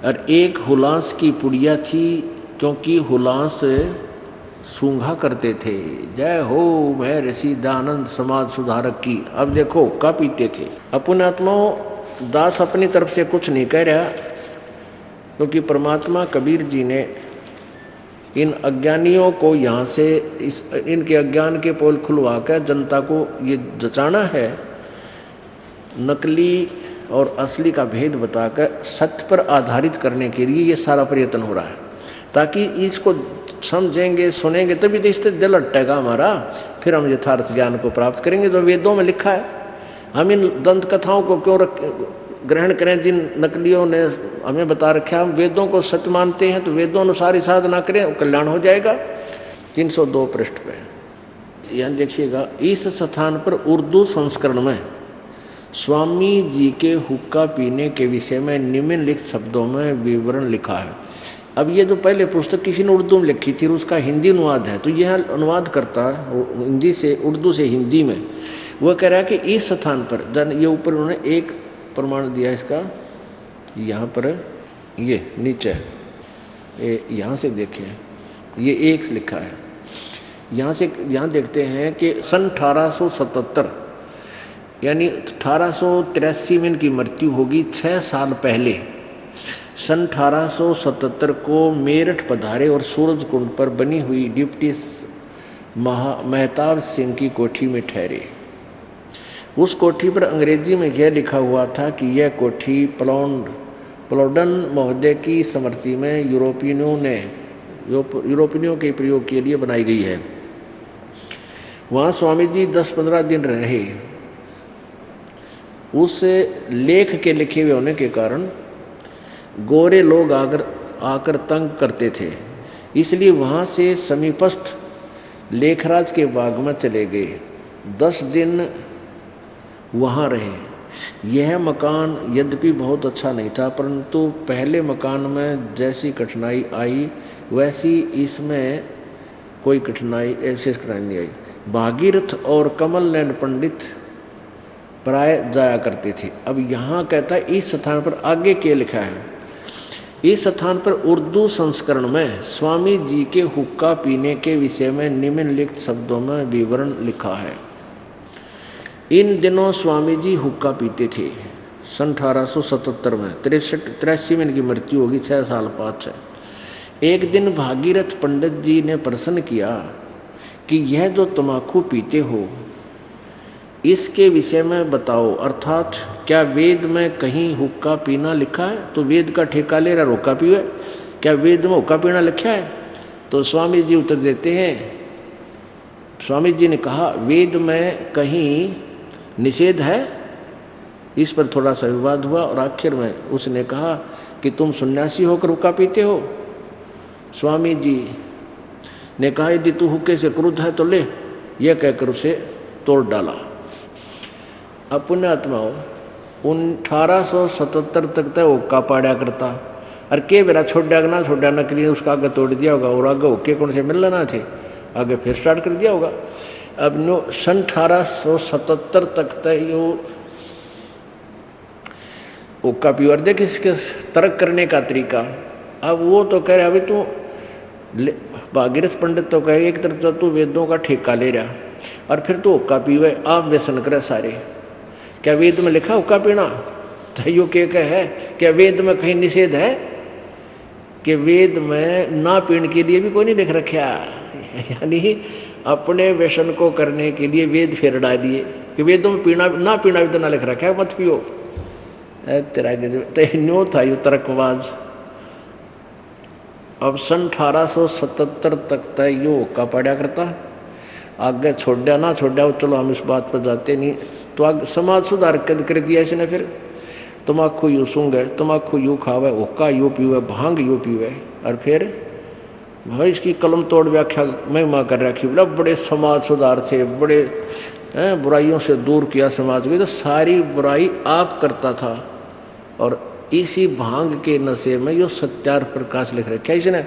और एक हुलास की पुड़िया थी, क्योंकि हुलास सूंघा करते थे। जय हो मैं ऋषि दानंद समाज सुधारक की। अब देखो हुक्का पीते थे। अपनात्माओं, दास अपनी तरफ से कुछ नहीं कह रहा, क्योंकि परमात्मा कबीर जी ने इन अज्ञानियों को यहाँ से इनके अज्ञान के पोल खुलवा कर जनता को ये जचाना है, नकली और असली का भेद बताकर सत्य पर आधारित करने के लिए ये सारा प्रयत्न हो रहा है, ताकि इसको समझेंगे सुनेंगे तभी तो इससे दिल अटकेगा हमारा, फिर हम यथार्थ ज्ञान को प्राप्त करेंगे। जो वेदों में लिखा है, हम इन दंत कथाओं को क्यों ग्रहण करें जिन नकलियों ने हमें बता रखा। हम वेदों को सत्य मानते हैं तो वेदों अनुसार ही साधना करें, कल्याण हो जाएगा। 302 पृष्ठ पे यहाँ देखिएगा, इस स्थान पर उर्दू संस्करण में स्वामी जी के हुक्का पीने के विषय में निम्नलिखित शब्दों में विवरण लिखा है। अब ये जो पहले पुस्तक किसी ने उर्दू में लिखी थी, उसका हिंदी अनुवाद है, तो यह अनुवाद करता हिंदी से उर्दू से हिंदी में, वह कह रहा है कि इस स्थान पर, ये ऊपर उन्होंने एक प्रमाण दिया इसका, यहाँ पर ये नीचे यहाँ से देखें, ये एक लिखा है, यहाँ देखते हैं कि सन 1877 यानी 1883 में इनकी मृत्यु होगी। 6 साल पहले सन 1877 को मेरठ पधारे और सूरज कुंड पर बनी हुई डिप्टी महताब सिंह की कोठी में ठहरे। उस कोठी पर अंग्रेजी में यह लिखा हुआ था कि यह कोठी प्लॉडन महोदय की स्मृति में यूरोपियनों के प्रयोग के लिए बनाई गई है। वहाँ स्वामी जी 10-15 दिन रहे। उस लेख के लिखे हुए होने के कारण गोरे लोग आकर तंग करते थे, इसलिए वहाँ से समीपस्थ लेखराज के बाग में चले गए। 10 दिन वहाँ रहे। यह मकान यद्यपि बहुत अच्छा नहीं था, परंतु पहले मकान में जैसी कठिनाई आई वैसी इसमें कोई कठिनाई नहीं आई। भागीरथ और कमल नैन पंडित प्राय जाया करते थे। अब यहाँ कहता है इस स्थान पर, आगे क्या लिखा है, इस स्थान पर उर्दू संस्करण में स्वामी जी के हुक्का पीने के विषय में निम्नलिखित शब्दों में विवरण लिखा है। इन दिनों स्वामी जी हुक्का पीते थे। सन 1877 में 83 में इनकी मृत्यु होगी, 6 साल पाँच। एक दिन भागीरथ पंडित जी ने प्रश्न किया कि यह जो तम्बाकू पीते हो इसके विषय में बताओ, अर्थात क्या वेद में कहीं हुक्का पीना लिखा है? तो वेद का ठेका ले रहा हुक्का पीवे, क्या वेद में हुक्का पीना लिखा है? तो स्वामी जी उत्तर देते हैं, स्वामी जी ने कहा वेद में कहीं निषेध है। इस पर थोड़ा सा विवाद हुआ और आखिर में उसने कहा कि तुम सन्यासी होकर हुक्का पीते हो। स्वामी जी ने कहा यदि तू हुक्के से क्रुद्ध है तो ले, यह कहकर उसे तोड़ डाला। अपने आत्माओं 1877 तक तो हुक्का पाड़ा करता, और के बेरा छोड़ा ना छोड़ा नकली ने उसका आगे तोड़ दिया होगा, और आगे हुक्के कौन से मिल ना थे, आगे फिर स्टार्ट कर दिया होगा। अब नो सन 1877 तक तो यो हुक्का प्योर देख इसके तर्क करने का तरीका। अब वो तो कह रहा अभी तू भागीरथ पंडित तो कहे एक तरफ तो तू वेदों का ठेका ले रहा और फिर तू हुक्का पीवे, आप व्यसन करे सारे। क्या वेद में लिखा हुक्का पीना? तो यो क्या है, क्या वेद में कहीं निषेध है? कि वेद में ना पीने के लिए भी कोई नहीं लिख रखा, यानी अपने व्यसन को करने के लिए वेद फेर डाल दिए कि वेदों में पीना ना पीना भी तो ना लिख रखा है, मत पियो। तेरा न्यो था यो तर्कबाज। अब सन 1877 तक तक यो हुक्का पड़ा करता, आगे छोड़ा ना छोड़ा चलो हम इस बात पर जाते नहीं। तो आगे समाज सुधार कर दिया इसने, फिर तम्बाकू यूँ सूंघे, तम्बाकू यूँ खावे, हुक्का यूँ पीवे, भांग यूँ पीवे, और फिर भाई इसकी कलम तोड़ व्याख्या महिमा कर रखी। बोला बड़े समाज सुधार थे, बड़े बुराइयों से दूर किया समाज को। तो सारी बुराई आप करता था, और इसी भांग के नशे में यो सत्यार प्रकाश लिख रखा है इसने।